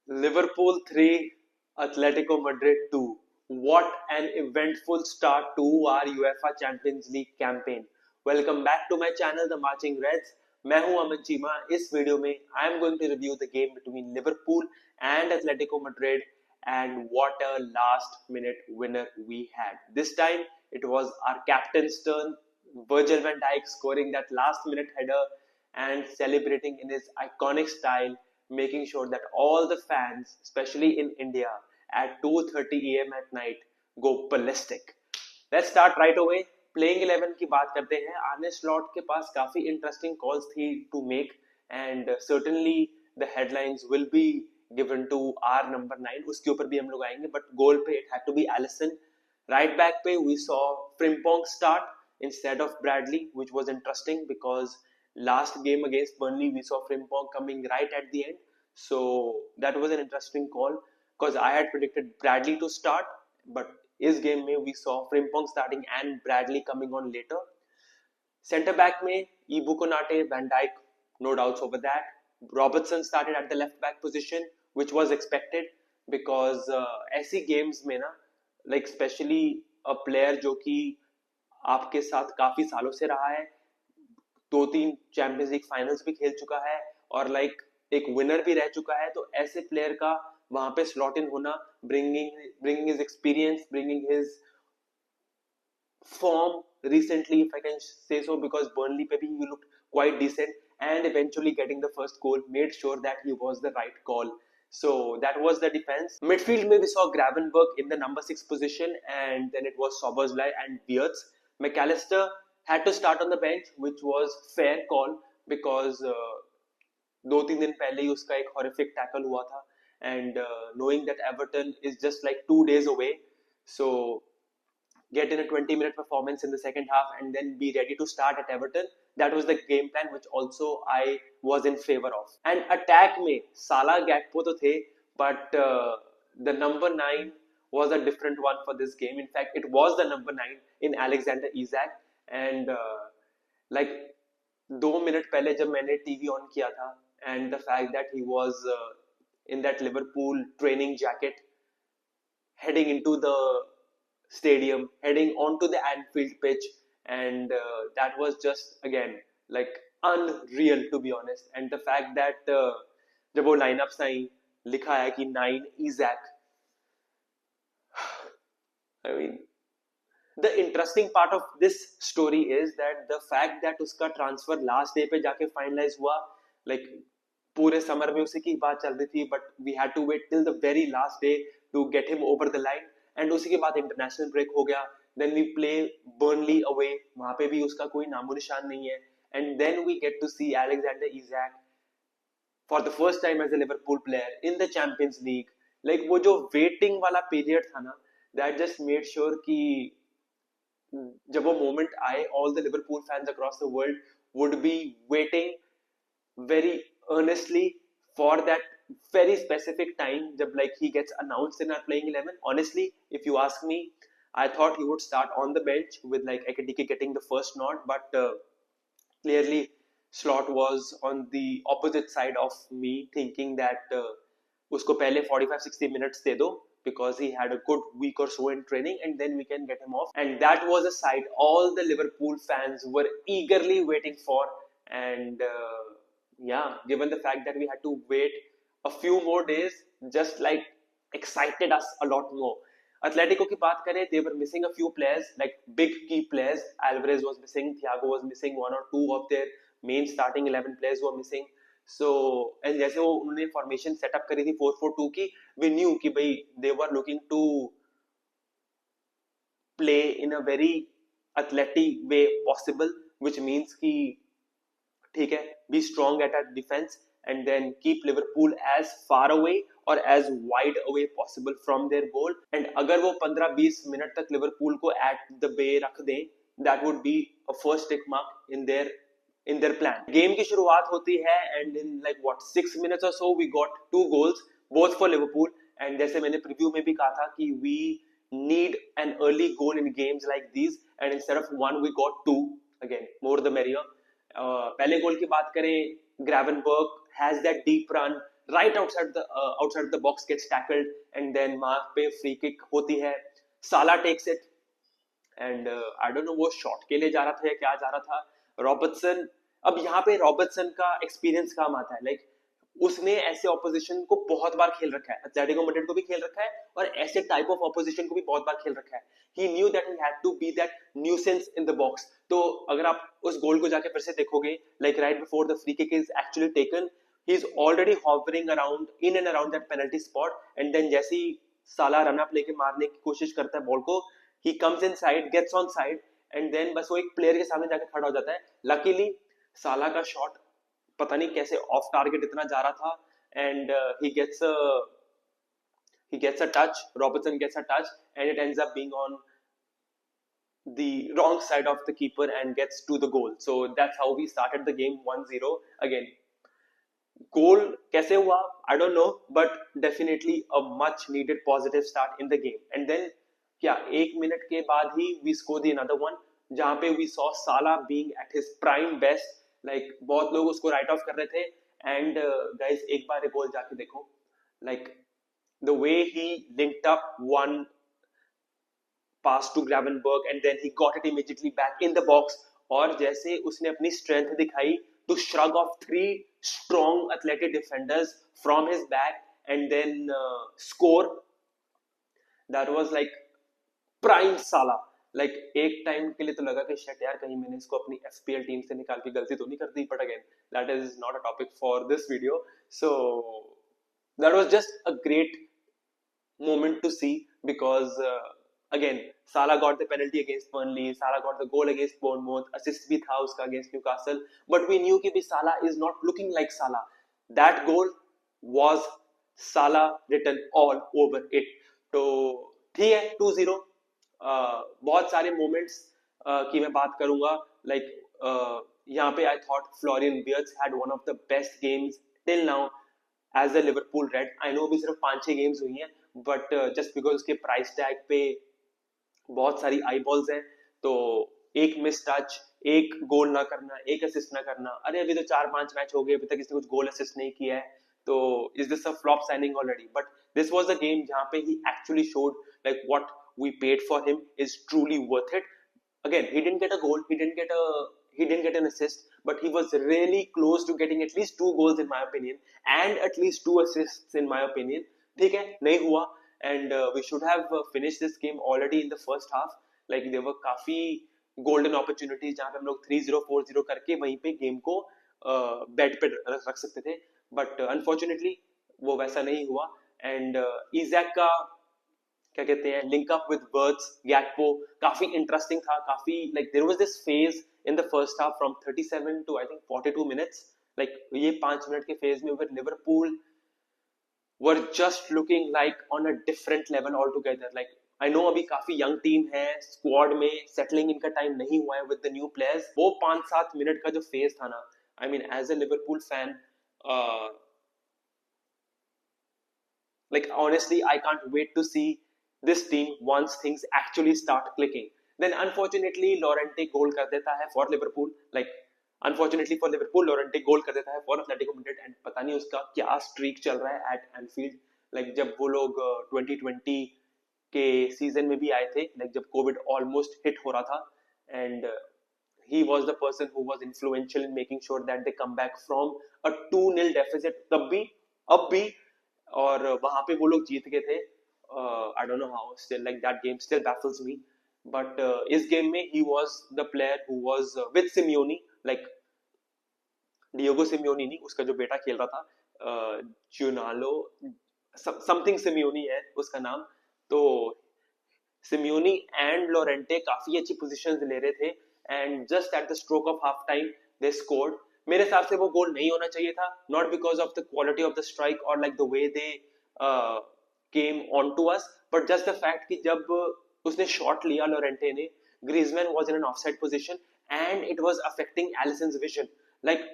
Liverpool 3, Atletico Madrid 2. What an eventful start to our UEFA Champions League campaign. Welcome back to my channel The Marching Reds. मैं हूं अमन चीमा. इस video में I am going to review the game between Liverpool and Atletico Madrid and what a last minute winner we had. This time it was our captain's turn. Virgil van Dijk scoring that last minute header and celebrating in his iconic style, making sure that all the fans, especially in India, at 2:30 a.m. at night, go ballistic. Let's start right away. Playing 11 की बात करते हैं. आर्ने slot के पास काफी interesting calls थी to make and certainly the headlines will be given to our number 9. उसके ऊपर भी हम लोग आएंगे, but goal पे it had to be Alisson. Right back पे we saw Frimpong start instead of Bradley, which was interesting because last game against Burnley we saw Frimpong coming right at the end. So that was an interesting call because I had predicted Bradley to start, but इस game में we saw Frimpong starting and Bradley coming on later. Centre back में Ibu Konate, Van Dijk, no doubts over that. Robertson started at the left back position, which was expected because ऐसी games में ना, like especially a player जो कि आपके साथ काफी सालों से रहा है, 2-3 चैंपियंस लीग फाइनल्स भी खेल चुका है और लाइक एक विनर भी रह चुका है, तो ऐसे प्लेयर का वहां पे स्लॉट इन होना, bringing his experience, bringing his form recently, if I can say so, because Burnley pe bhi he looked quite decent and eventually getting the first goal made sure that he was the right call. So that was the defense. Midfield mein we saw Gravenberch in the number 6 position and then it was Soboslai and Wirtz. McAllister had to start on the bench, which was fair call because 2-3 दिन पहले ही उसका एक horrific tackle हुआ था and knowing that Everton is just like 2 days away, so get in a 20-minute performance in the second half and then be ready to start at Everton. That was the game plan, which also I was in favor of. And attack में Salah Gakpo तो थे, but the number 9 was a different one for this game. In fact, it was the number 9 in Alexander Isak. And like 2 minute पहले जब मैंने TV on किया था and the fact that he was in that Liverpool training jacket heading into the stadium, heading onto the Anfield pitch, and that was just again like unreal to be honest. And the fact that जब वो lineups आई लिखा है कि 9 Isak, I mean the interesting part of this story is that the fact that उसका transfer last day पे जाके finalize हुआ, like पूरे समर में उसी की बात चल रही थी, but we had to wait till the very last day to get him over the line. And उसी के बाद इंटरनेशनल ब्रेक हो गया, then we play Burnley away, वहां पे भी उसका कोई नामो निशान नहीं है, and then we get to see Alexander Isak for the first time as a Liverpool player in the Champions League. Like वो जो वेटिंग वाला पीरियड था ना, दैट जस्ट मेड श्योर कि जब वो मोमेंट आए, all the Liverpool fans across the world would be waiting very earnestly for that very specific time jab like he gets announced in our playing 11. Honestly, if you ask me, I thought he would start on the bench with like Ekitike getting the first nod, but clearly Slot was on the opposite side of me thinking that usko pehle 45-60 minutes de do because he had a good week or so in training and then we can get him off. And that was a sight all the Liverpool fans were eagerly waiting for. And yeah, given the fact that we had to wait a few more days, just like excited us a lot more. Atletico की बात करें, they were missing a few players, like big key players. Alvarez was missing, Thiago was missing, one or two of their main starting 11 players were missing. So and जैसे वो उन्होंने formation setup करी थी 4-4-2 की, we knew कि भाई they were looking to play in a very athletic way possible, which means कि ठीक है, be strong at our defense and then keep Liverpool as far away or as wide away possible from their goal. And अगर वो 15-20 minute तक Liverpool को at the bay रख दें, that would be a first tick mark in their plan. Game की शुरुआत होती है and in like what 6 minutes or so we got 2 goals both for Liverpool. And जैसे मैंने प्रीव्यू में भी कहा था कि we need an early goal in games like these, and instead of 1 we got 2. Again, more the merrier. पहले गोल की बात करें, Gravenberch has that deep run right outside the box gets tackled and then वहां पे free kick होती है, Salah takes it and I don't know वो shot के लिए जा रहा था या क्या जा रहा था, रॉबर्टसन, अब यहाँ पे रॉबर्टसन का एक्सपीरियंस काम आता है, लाइक उसने ऐसे ऑपोजिशन को बहुत बार खेल रखा है, एटलेटिको मैड्रिड को भी खेल रखा है और ऐसे टाइप ऑफ ऑपोजिशन को भी बहुत बार खेल रखा है। He knew that he had to be that nuisance in the box. तो अगर आप उस गोल को जाके फिर से देखोगे, like right before the free kick is actually taken, he is already hovering around in and around that penalty spot and then जैसे ही साला रन अप लेके मारने की कोशिश करता है बॉल को, he comes inside, gets on side and then बस वो एक प्लेयर के सामने जाके खड़ा हो जाता है। लकीली साला का शॉट पता नहीं कैसे ऑफ टारगेट इतना जा रहा था and he gets a touch, Robertson gets a touch and it ends up being on the wrong side of the keeper and gets to the goal. So that's how we started the game 1-0 again. Goal कैसे हुआ I don't know, but definitely a much needed positive start in the game and then क्या 1 minute के बाद ही we score the another one, जहां पे we saw Salah being at his prime best, like बहुत लोग उसको राइट ऑफ कर रहे थे एंड गाइस एक बार ये गोल जाके देखो, like the way he linked up one pass to Gravenberg and then he got it immediately back in the box, और जैसे उसने अपनी strength दिखाई to shrug off 3 strong athletic defenders from his back and then score, that was like prime Salah. like एक time के लिए तो लगा कि shit यार कहीं मैंने इसको अपनी FPL टीम से निकाल के गलती तो नहीं कर दी, but again that is not a topic for this video. So that was just a great moment to see because again Salah got the penalty against Burnley, Salah got the goal against Bournemouth, assist भी था उसका against Newcastle, but we knew कि Salah is not looking like Salah. That goal was Salah written all over it. तो ठीक है 2-0, बहुत सारे moments की मैं बात करूंगा, like यहाँ पे I thought Florian Wirtz had one of the best games till now as a Liverpool Red. I know अभी सिर्फ 5-6 games हुई हैं, but just because उसके price tag पे बहुत सारी आई बॉल्स हैं, तो एक मिस टच, एक गोल ना करना, एक असिस्ट ना करना, अरे अभी तो 4-5 मैच हो गए, अभी तक इसने कुछ गोल असिस्ट नहीं किया है, तो is this a flop signing already? But this was the game जहां पे he actually showed like what we paid for him is truly worth it. Again, he didn't get a goal, he didn't get an assist, but he was really close to getting at least 2 goals in my opinion and at least 2 assists in my opinion. ठीक है, नहीं हुआ and we should have finished this game already in the first half. Like there were काफी golden opportunities जहाँ पे हम लोग 3-0 4-0 करके वहीं पे गेम को बेड पे रख सकते थे, but unfortunately वो वैसा नहीं हुआ and इजैक का क्या कहते हैं link up with words Gakpo काफी इंटरेस्टिंग था, काफी like there was this phase in the first half from 37 to I think 42 minutes, like ये 5 मिनट के फेज में Liverpool were just looking like on a different level altogether. Like I know अभी काफी young team है, squad में settling इनका time नहीं हुआ है विद द न्यू प्लेयर्स. वो 5-7 मिनट का जो फेज था ना, I mean as a Liverpool fan, like honestly I can't wait to see this team once things actually start clicking. Then unfortunately Llorente goal कर देता है for Liverpool, like unfortunately for Liverpool Llorente goal कर देता है for Atletico Madrid and पता नहीं उसका क्या streak चल रहा है at Anfield. like जब वो लोग 2020 के सीजन में भी आए थे, like जब कोविड almost hit हो रहा था and he was the person who was influential in making sure that they come back from a 2-0 deficit तब भी अब भी, और वहां पे वो लोग जीत गए थे. I don't know how, still like that game still baffles me, but इस गेम में he was the player who was with Simeone, like Diogo Simeone नहीं, उसका जो बेटा खेल रहा था जुनालो समथिंग सिमियोनी है उसका नाम. तो सिमियोनी एंड लोरेंटे काफी अच्छी पोजीशंस ले रहे थे and just at the stroke of half time they scored. मेरे हिसाब से वो गोल नहीं होना चाहिए था, not because of the quality of the strike और like the way they came on to us, but just the fact कि जब उसने शॉट लिया लोरेंटे ने, Griezmann was in an offside position and it was affecting Alisson's vision. Like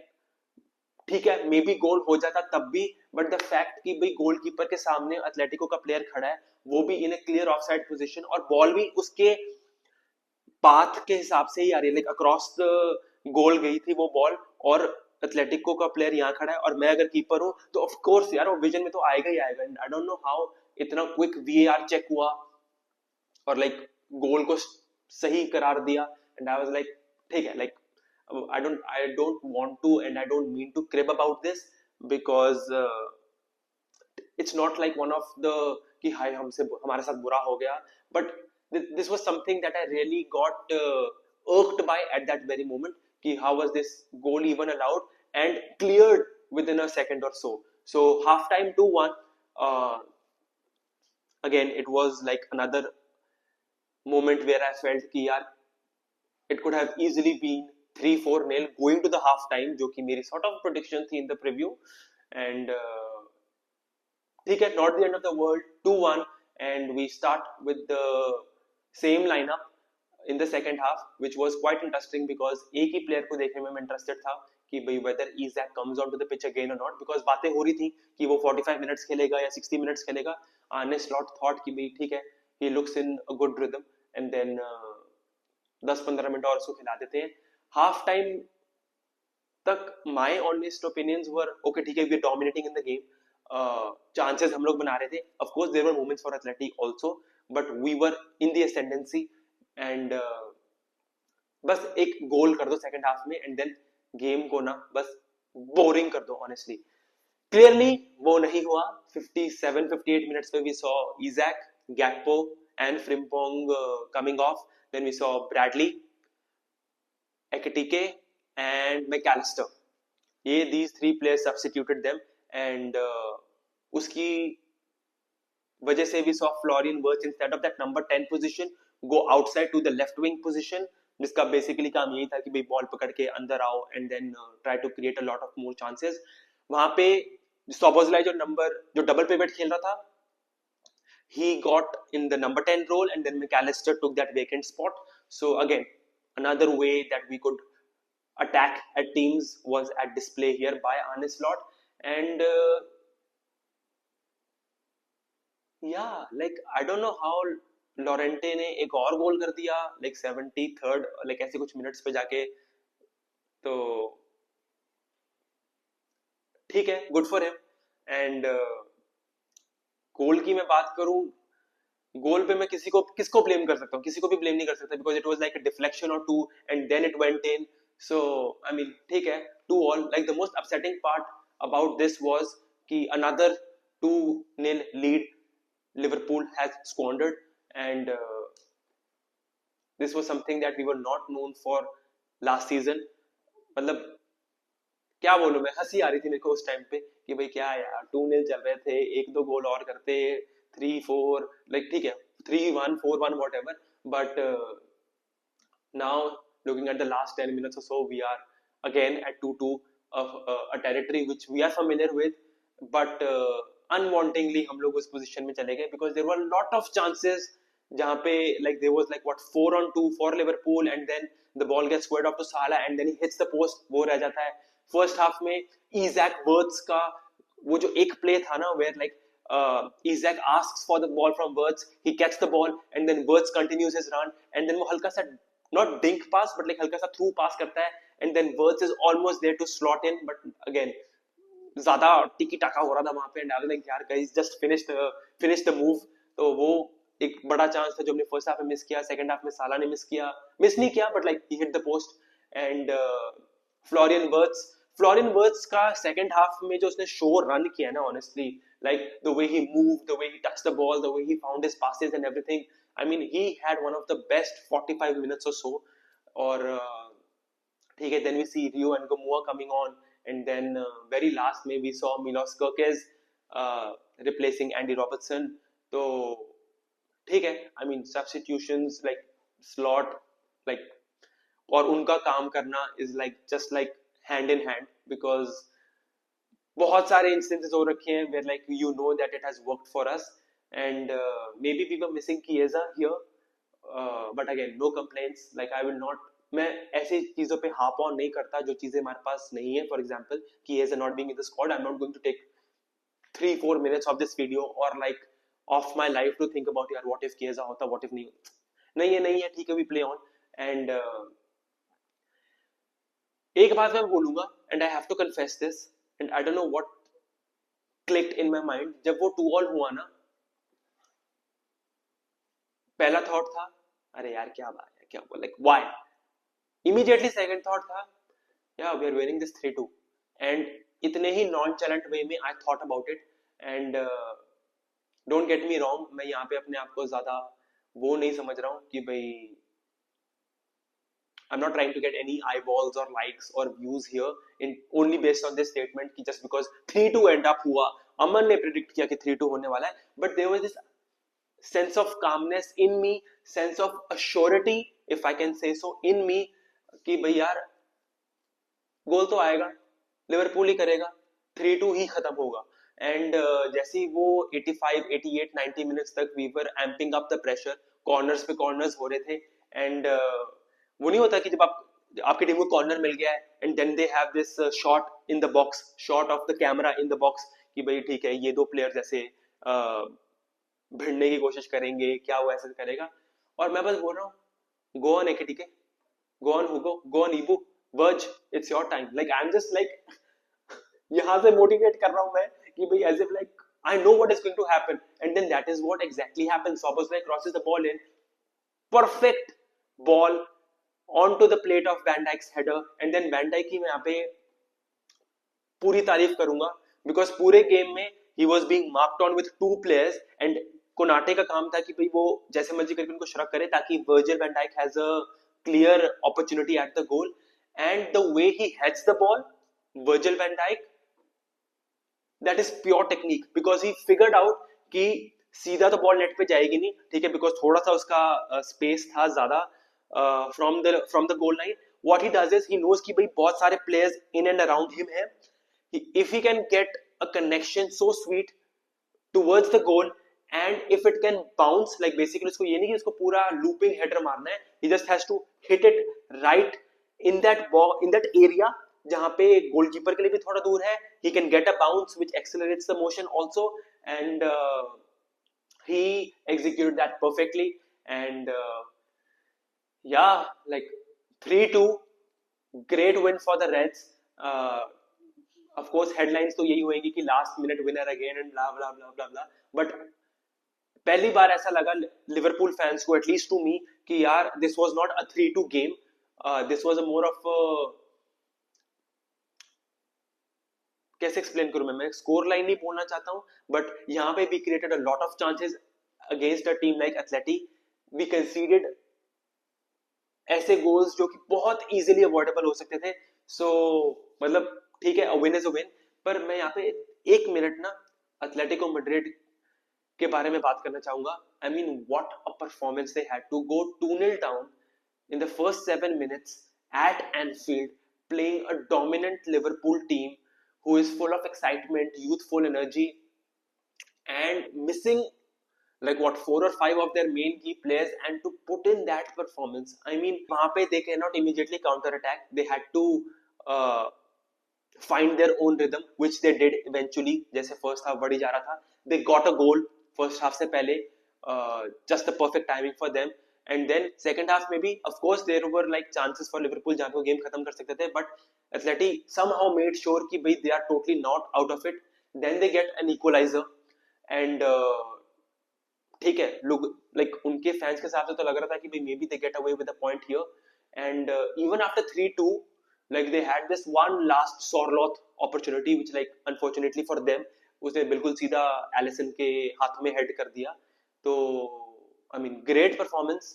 ठीक है may be गोल हो जाता तब भी, बट द फैक्ट कि भाई गोलकीपर के सामने एथलेटिको का प्लेयर खड़ा है, वो भी इन ए क्लियर ऑफसाइड पोजीशन और बॉल भी उसके पाथ के हिसाब से ही आ रही है, लाइक अक्रॉस द गोल गई थी वो बॉल और एथलेटिको का प्लेयर यहाँ खड़ा है और मैं अगर कीपर हूँ तो ऑफ कोर्स यार वो विजन में तो आएगा ही आएगा. And I don't know how इतना क्विक वीएआर चेक हुआ और लाइक गोल को सही करार दिया. एंड आई वाज लाइक ठीक है, like I don't want to and I don't mean to crib about this because it's not like one of the कि हाय हमसे हमारे साथ बुरा हो गया, but this was something that I really got irked by at that very moment कि how was this goal even allowed and cleared within a second or so. So half time 2-1, uh, again it was like another moment where I felt कि यार it could have easily been 3-4 nil going to the half time जो कि मेरी sort of prediction थी in the preview. And ठीक है, not the end of the world, 2-1 and we start with the same lineup in the second half which was quite interesting because एक ही player को देखने में मैं interested था कि भाई whether Isaac comes onto the pitch again or not, because बातें हो रही थी कि वो 45 minutes खेलेगा या 60 minutes खेलेगा. Arne Slot thought कि भाई ठीक है, he looks in a good rhythm and then 10-15 minute और उसको खिला देते हैं. हाफ टाइम तक my honest opinions were okay ठीक है, we are dominating in the game, chances हम लोग बना रहे थे. Of course there were moments for Athletic also but we were in the ascendancy and बस एक गोल कर दो सेकंड हाफ में एंड देन गेम को ना बस बोरिंग कर दो. ऑनेस्टली क्लियरली वो नहीं हुआ. 57-58 मिनट्स में we saw Isak, Gakpo and Frimpong coming off. Then we saw Bradley, Ekitike and McAllister. ये these three players substituted them and उसकी वजह से we saw Florian Wirtz instead of that number 10 position go outside to the left wing position, जिसका basically काम यही था कि भाई बॉल पकड़ के अंदर आओ and then try to create a lot of more chances. वहां पे Szoboszlai जो डबल पिवट खेल रहा था, he got in the number 10 role and then McAllister took that vacant spot. So again, another way that we could attack at teams was at display here by Arne Slot. And yeah, like I don't know how Llorente ने एक और गोल कर दिया like 73rd like ऐसे कुछ minutes पे जाके. तो ठीक है, गुड फॉर हिम. एंड गोल की मैं बात करूं, गोल पे मैं किसको ब्लेम कर सकता हूँ? किसी को भी ब्लेम नहीं कर सकता because it was like a deflection और to and then it went in. So I mean ठीक है, 2-all. Like the most upsetting part about this was कि another 2-0 lead Liverpool has squandered and this was something that we were not known for last season. मतलब क्या बोलूं मैं, हंसी आ रही थी मेरे को उस टाइम पे कि भाई क्या यार 2-0 चल रहे थे, एक दो गोल और करते 3-4 लाइक ठीक है 3-1 4-1 whatever, but now looking at the last 10 minutes or so we are again at 2-2 of a territory which we are familiar with, but unwantingly हम लोग उस position में चले गए because there were a lot of chances जहाँ पे like there was like what 4-on-2 for Liverpool and then the ball gets squared off to Salah and then he hits the post, वो रह जाता है. First half में Isaac Wirtz का वो जो एक प्ले था ना where like Isaac asks for the ball from Wirtz, he gets the ball and then Wirtz continues his run and then वो हल्का सा not dink pass but like हल्का सा through pass करता है and then Wirtz is almost there to slot in but again ज्यादा टिकी टाका हो रहा था वहां पे and I was like यार guys just finish the move. तो वो एक बड़ा चांस था जो हमने फर्स्ट हाफ में मिस किया. सेकंड हाफ में साला ने मिस नहीं किया but like he hit the post and Florian Wirtz का सेकंड हाफ में जो उसने शो रन किया ना honestly, like the way he moved, the way he touched the ball, the way he found his passes and everything, I mean he had one of the best 45 minutes or so. और ठीक है, then we see Rio and Gomoa coming on and then very last में we saw Milos Kerkez replacing Andy Robertson. तो ठीक है, I mean substitutions like Slot like और उनका काम करना is like just like hand in hand because बहुत सारे instances हो रखे हैं where like you know that it has worked for us and maybe we were missing Chiesa here, but again no complaints. Like I will not, मैं ऐसी चीजों पे harp on नहीं करता जो चीजें हमारे पास नहीं है. For example, Chiesa not being in the squad, I'm not going to take 3-4 minutes of this video or like of my life to think about यार what if Chiesa होता, what if नहीं है ठीक है, we play on. And एक बात मैं बोलूंगा, and I have to confess this, and I don't know what clicked in my mind, जब वो 2-2 हुआ ना, पहला थॉट था अरे यार क्या बात है, क्या like why, immediately second thought था yeah we are winning this 3-2, and इतने ही नॉन-चैलेंट वे में I thought about it, and don't get me wrong, मैं यहाँ पे अपने आप को ज्यादा वो नहीं समझ रहा हूँ कि भाई I'm not trying to get any eyeballs or likes or views here in only based on this statement कि just because 3-2 end up हुआ, अमन ने प्रिडिक्ट किया कि 3-2 होने वाला है, but there was this sense of calmness in me, sense of assurity if I can say so in me कि भाई यार गोल तो आएगा, लिवरपूल ही करेगा, 3-2 ही खत्म होगा। एंड जैसे ही वो 85, 88, 90 मिनट्स तक we were amping up the pressure, corners पे कॉर्नर्स हो रहे थे, एंड वो नहीं होता कि जब आप आपकी टीम को कॉर्नर मिल गया है and then they have this shot in the box, shot of the camera in the box कि भाई ठीक है ये दो प्लेयर जैसे भिड़ने की कोशिश करेंगे, क्या वो ऐसे करेगा, और मैं बस बोल रहा हूँ go on Ekitike, go on Hugo, go on Ibu, Verge, it's your time. Like I'm just like यहाँ से motivate कर रहा हूँ मैं कि भाई as if like I know what is going to happen, and then that is what exactly happens. Szoboszlai crosses the ball in, perfect ball onto the plate of Van Dijk's header, and then Van Dijk की मैं यहाँ पे पूरी तारीफ करूंगा because पूरे game में he was being marked on with 2 players, and Konate का काम था कि भाई वो जैसे मर्जी करके उनको श्रक करे ताकि Virgil van Dijk has a clear opportunity at the goal, and the way he heads the ball, Virgil van Dijk, that is pure technique because he figured out कि सीधा तो बॉल नेट पे जाएगी नहीं, ठीक है, बिकॉज थोड़ा सा उसका स्पेस था ज्यादा from the goal line. What he does is he knows कि भाई बहुत सारे players in and around him है, if he can get a connection so sweet towards the goal, and if it can bounce, like basically उसको ये नहीं कि उसको पूरा looping header मारना है, he just has to hit it right in that ball, in that area जहाँ पे गोलकीपर के लिए भी थोड़ा दूर है, he can get a bounce which accelerates the motion also, and he executed that perfectly, and yeah, like 3-2, great win for the Reds. Of course headlines तो यही होएंगी कि last minute winner again and blah blah blah blah blah, but पहली बार ऐसा लगा Liverpool fans को, at least to me, कि यार this was not a 3-2 game, this was a more of, कैसे एक्सप्लेन करूं मैं स्कोर लाइन नहीं बोलना चाहता हूं, बट यहाँ पे we created a lot of chances against a team like Athletic, we conceded ऐसे गोल्स जो कि बहुत इजीली अवॉइडेबल हो सकते थे, सो मतलब ठीक है, a win is a win, पर मैं यहाँ पे 1 मिनट ना एथलेटिको मैड्रिड के बारे में बात करना चाहूंगा। I mean what a performance they had to go 2-0 down in the first 7 minutes at Anfield, playing a dominant Liverpool team who is full of excitement, youthful energy, and missing like what 4 or 5 of their main key players, and to put in that performance, I mean वहां पे they cannot immediately counter attack, they had to uh, find their own rhythm, which they did eventually, जैसे first half बढ़ी जा रहा था, they got a goal first half से पहले, just the perfect timing for them, and then second half में भी of course there were like chances for Liverpool जहाँ पे वो गेम खत्म कर सकते थे, but Atleti somehow made sure कि भाई they are totally not out of it, then they get an equalizer, and ठीक है, लोग लाइक उनके फैंस के हिसाब से तो लग रहा था कि भाई may be they get away with a point here, and even after 3-2 like they had this one last Sorloth opportunity which like unfortunately for them उसने बिल्कुल सीधा एलिसन के हाथ में हेड कर दिया, तो I mean great performance,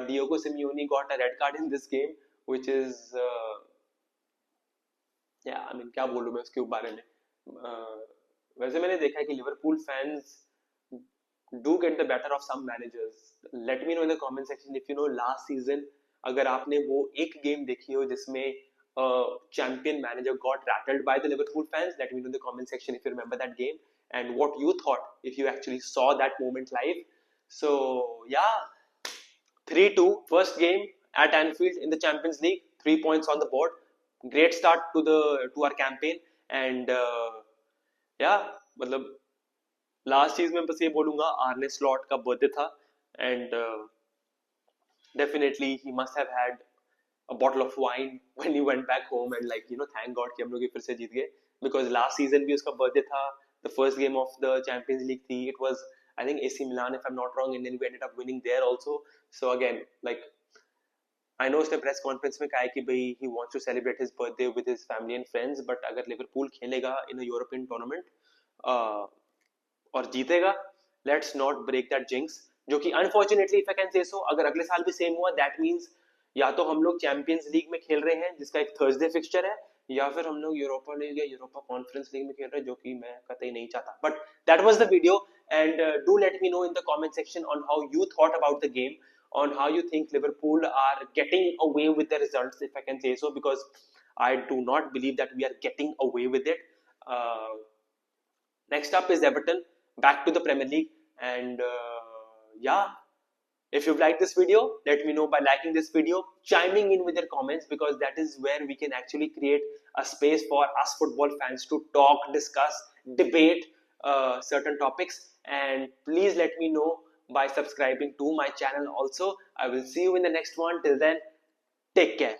Diogo Simeone got a red card in this game which is yeah I mean क्या बोलूं मैं उसके बारे में, वैसे मैंने देखा है कि Liverpool fans do get the better of some managers. Let me know in the comment section if you know last season अगर आपने वो एक गेम देखी हो जिसमें champion manager got rattled by the Liverpool fans. Let me know in the comment section if you remember that game and what you thought if you actually saw that moment live. So yeah, 3-2 first game at Anfield in the Champions League, 3 points on the board. Great start to our campaign, and yeah मतलब last चीज में बस ये बोलूंगा आर्ने slot का birthday था, and definitely he must have had a bottle of wine when he went back home and like thank God कि हम लोग ये फिर से जीत गए, because last season भी उसका birthday था, the first game of the Champions League थी, it was I think AC Milan if I'm not wrong, and then we ended up winning there also. So again, like I know उसने press conference में कहा है कि भाई he wants to celebrate his birthday with his family and friends, but अगर Liverpool खेलेगा in a European tournament और जीतेगा, let's not break that jinx, जो कि unfortunately if I can say सो अगर अगले साल भी सेम हुआ दैट मींस या तो हम लोग चैंपियंस लीग में खेल रहे हैं जिसका एक थर्सडे फिक्सचर है, या फिर हम लोग यूरोपा लीग या यूरोपा कॉन्फ्रेंस लीग में खेल रहे हैं, जो कि मैं कतई नहीं चाहता. But that was the video, and do let me know in the comment section on how you thought about the game, on how you think Liverpool are getting away with the results, if I can say so, because I do not believe that we are getting away with it. Next up is Everton, back to the Premier League, and yeah, if you've liked this video, let me know by liking this video, chiming in with your comments, because that is where we can actually create a space for us football fans to talk, discuss, debate certain topics. And please let me know by subscribing to my channel also. I will see you in the next one. Till then, take care.